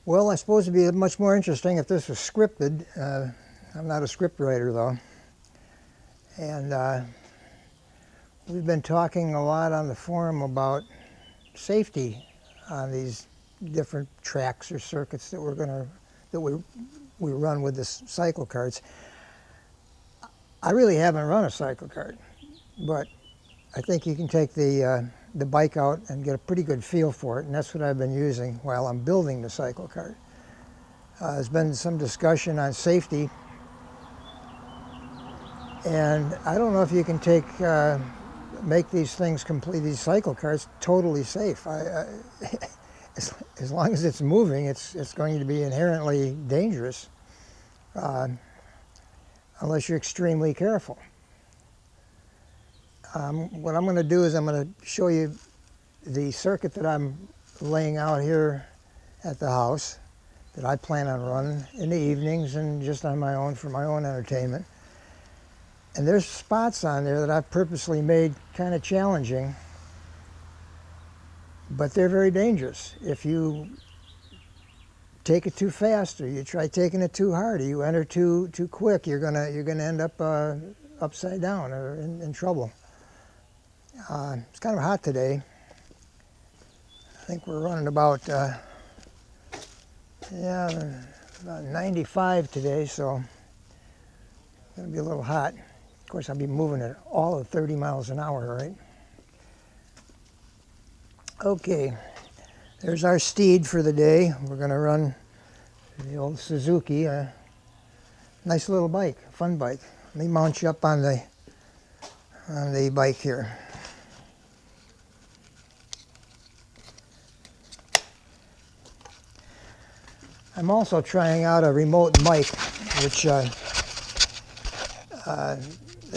Well, I suppose it'd be much more interesting if this was scripted. I'm not a script writer, though. And we've been talking a lot on the forum about safety on these different tracks or circuits that we run with the Cyclekarts. I really haven't run a Cyclekart, but I think you can take the bike out and get a pretty good feel for it, and that's what I've been using while I'm building the Cyclekart. There's been some discussion on safety, and I don't know if you can make these things these Cyclekarts totally safe. As long as it's moving, it's going to be inherently dangerous unless you're extremely careful. What I'm going to do is I'm going to show you the circuit that I'm laying out here at the house that I plan on running in the evenings and just on my own for my own entertainment. And there's spots on there that I've purposely made kind of challenging, but they're very dangerous. If you take it too fast, or you try taking it too hard, or you enter too quick, you're gonna end up upside down or in trouble. It's kind of hot today. I think we're running about 95 today, so it's gonna be a little hot. Of course, I'll be moving at all of 30 miles an hour, right? Okay, there's our steed for the day. We're gonna run the old Suzuki, a nice little bike, fun bike. Let me mount you up on the bike here. I'm also trying out a remote mic, which they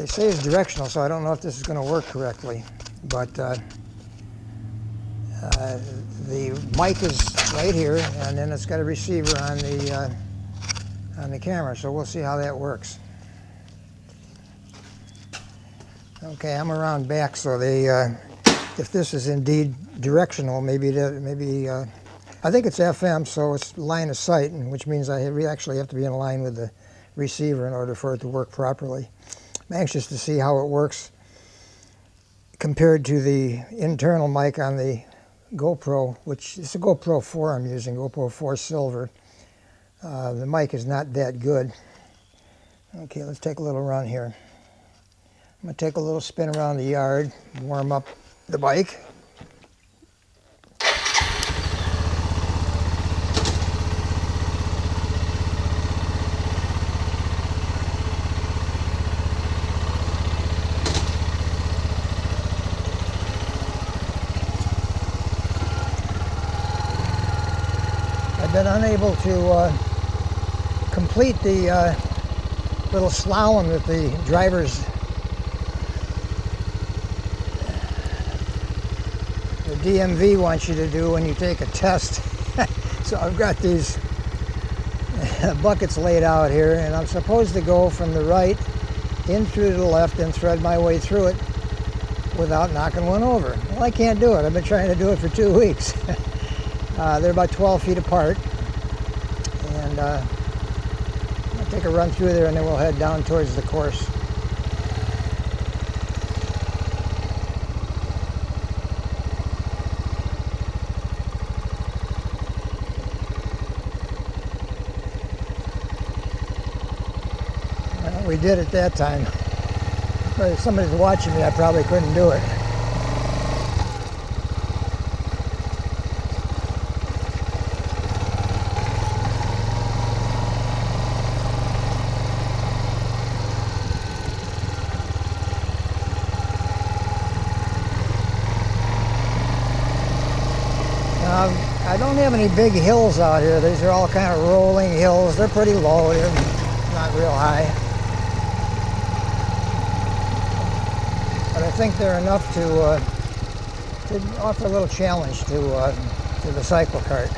say is directional, so I don't know if this is going to work correctly. But the mic is right here, and then it's got a receiver on the camera, so we'll see how that works. Okay, I'm around back, so if this is indeed directional, maybe I think it's FM, so it's line of sight, which means I actually have to be in line with the receiver in order for it to work properly. I'm anxious to see how it works compared to the internal mic on the GoPro, which is a GoPro 4 I'm using, GoPro 4 Silver. The mic is not that good. Okay, let's take a little run here. I'm going to take a little spin around the yard, warm up the bike. I've been unable to complete the little slalom that the drivers, the DMV wants you to do when you take a test. So I've got these buckets laid out here, and I'm supposed to go from the right in through to the left and thread my way through it without knocking one over. Well, I can't do it. I've been trying to do it for 2 weeks. They're about 12 feet apart, and I'll take a run through there, and then we'll head down towards the course. Well, we did it that time. But if somebody's watching me, I probably couldn't do it. I don't have any big hills out here. These are all kind of rolling hills. They're pretty low. They're not real high. But I think they're enough to offer a little challenge to the Cyclekart.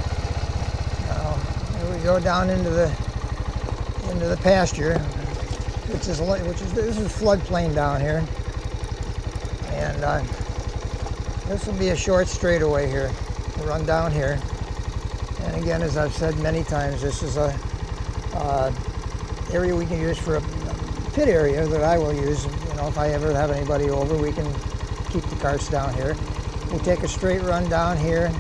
Here we go down into the pasture, which is this is floodplain down here, and this will be a short straightaway here. We'll run down here. And again, as I've said many times, this is a area we can use for a pit area that I will use. You know, if I ever have anybody over, we can keep the carts down here. We'll take a straight run down here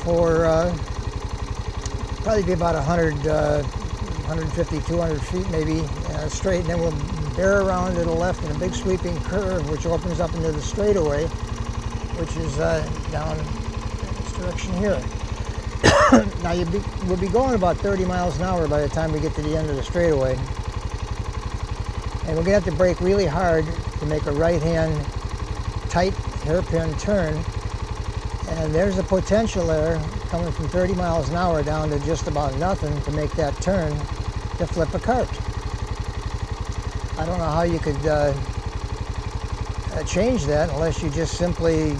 for probably be about 100, 150, 200 feet maybe straight, and then we'll bear around to the left in a big sweeping curve which opens up into the straightaway, which is down this direction here. Now we'll be going about 30 miles an hour by the time we get to the end of the straightaway, and we're going to have to brake really hard to make a right-hand tight hairpin turn, and there's a potential there coming from 30 miles an hour down to just about nothing to make that turn to flip a cart. I don't know how you could change that unless you just simply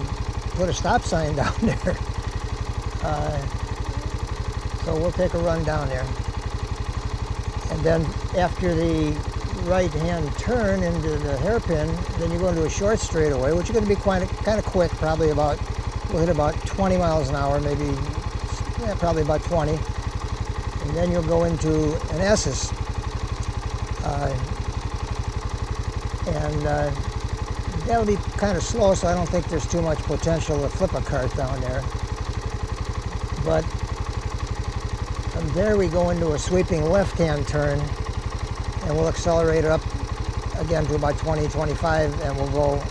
put a stop sign down there. So we'll take a run down there. And then after the right-hand turn into the hairpin, then you go into a short straightaway, which is going to be kind of quick, probably about, we'll hit about 20 miles an hour, maybe, yeah, probably about 20. And then you'll go into an S's. That'll be kind of slow, so I don't think there's too much potential to flip a cart down there. But from there we go into a sweeping left-hand turn, and we'll accelerate it up again to about 20, 25, and we'll go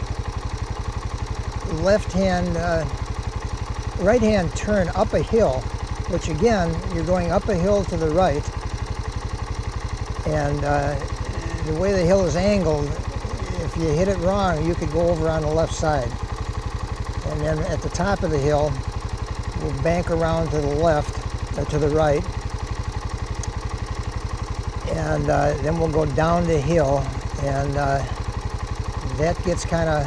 right-hand turn up a hill, which again, you're going up a hill to the right, and the way the hill is angled, if you hit it wrong, you could go over on the left side. And then at the top of the hill, we'll bank around to the left, or to the right, and then we'll go down the hill, and that gets kind of,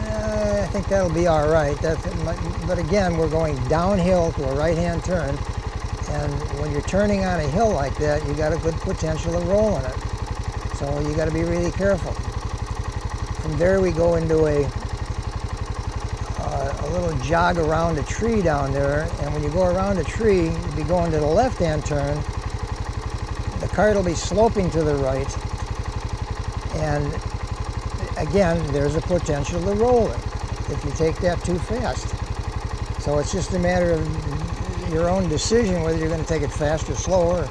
I think that'll be all right. But again, we're going downhill to a right-hand turn, and when you're turning on a hill like that, you got a good potential of rolling it. So you got to be really careful. From there we go into a little jog around a tree down there, and when you go around a tree, you'll be going to the left-hand turn. The cart will be sloping to the right, and again, there's a potential to roll it if you take that too fast. So it's just a matter of your own decision whether you're going to take it fast or slower.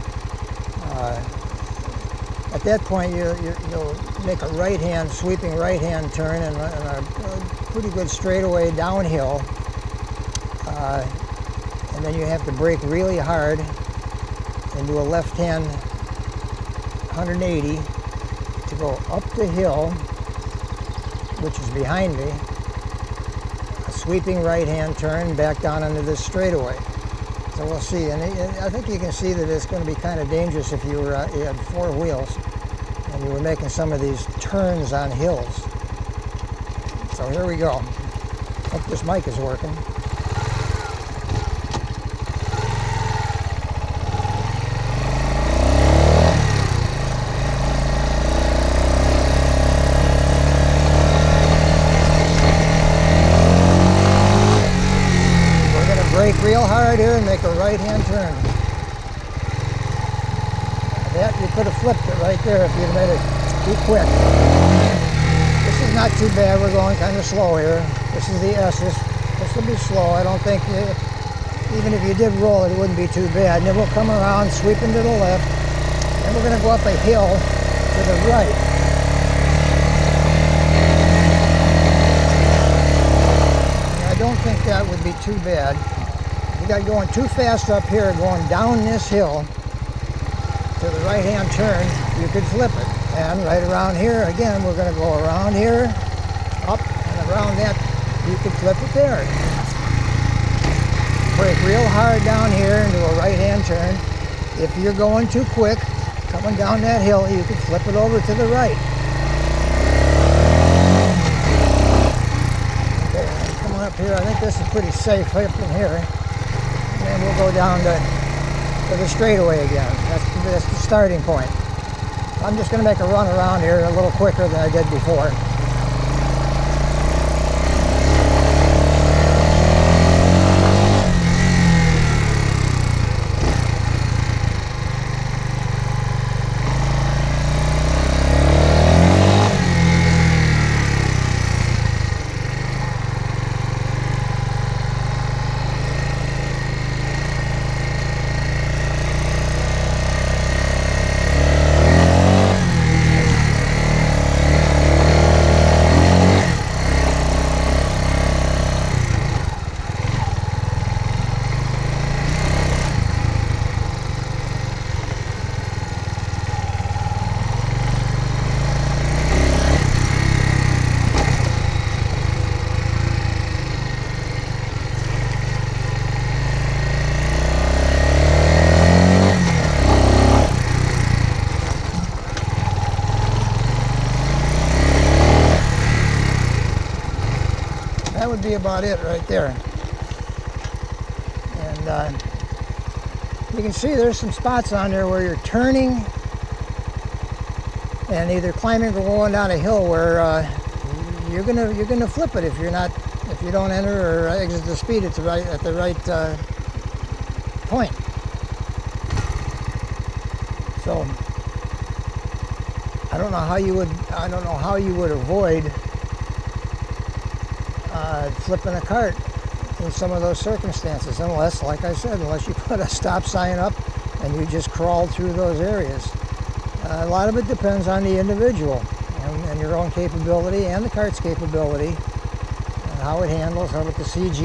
At that point, you'll make a right-hand, sweeping right-hand turn and a pretty good straightaway downhill. And then you have to brake really hard and do a left-hand 180 to go up the hill, which is behind me, a sweeping right-hand turn back down into this straightaway. So we'll see, and I think you can see that it's going to be kind of dangerous if you had four wheels and you were making some of these turns on hills. So here we go. Hope this mic is working. Brake real hard here and make a right-hand turn. That, you could have flipped it right there if you'd made it too quick. This is not too bad. We're going kind of slow here. This is the S's. This will be slow. I don't think, even if you did roll it, it wouldn't be too bad. And then we'll come around, sweeping to the left, and we're going to go up a hill to the right. I don't think that would be too bad. You got going too fast up here, going down this hill to the right-hand turn, you could flip it. And right around here, again, we're going to go around here, up, and around that, you could flip it there. Brake real hard down here into a right-hand turn. If you're going too quick, coming down that hill, you could flip it over to the right. Okay, come on up here. I think this is pretty safe right up in here. And we'll go down to the straightaway again. That's the starting point. I'm just going to make a run around here a little quicker than I did before. would be about it right there. And you can see there's some spots on there where you're turning and either climbing or going down a hill where you're gonna flip it if you don't enter or exit the speed at the right point. So I don't know how you would avoid flipping a cart in some of those circumstances, unless, like I said, unless you put a stop sign up and you just crawled through those areas. A lot of it depends on the individual and your own capability and the cart's capability, and how it handles, how with the CG.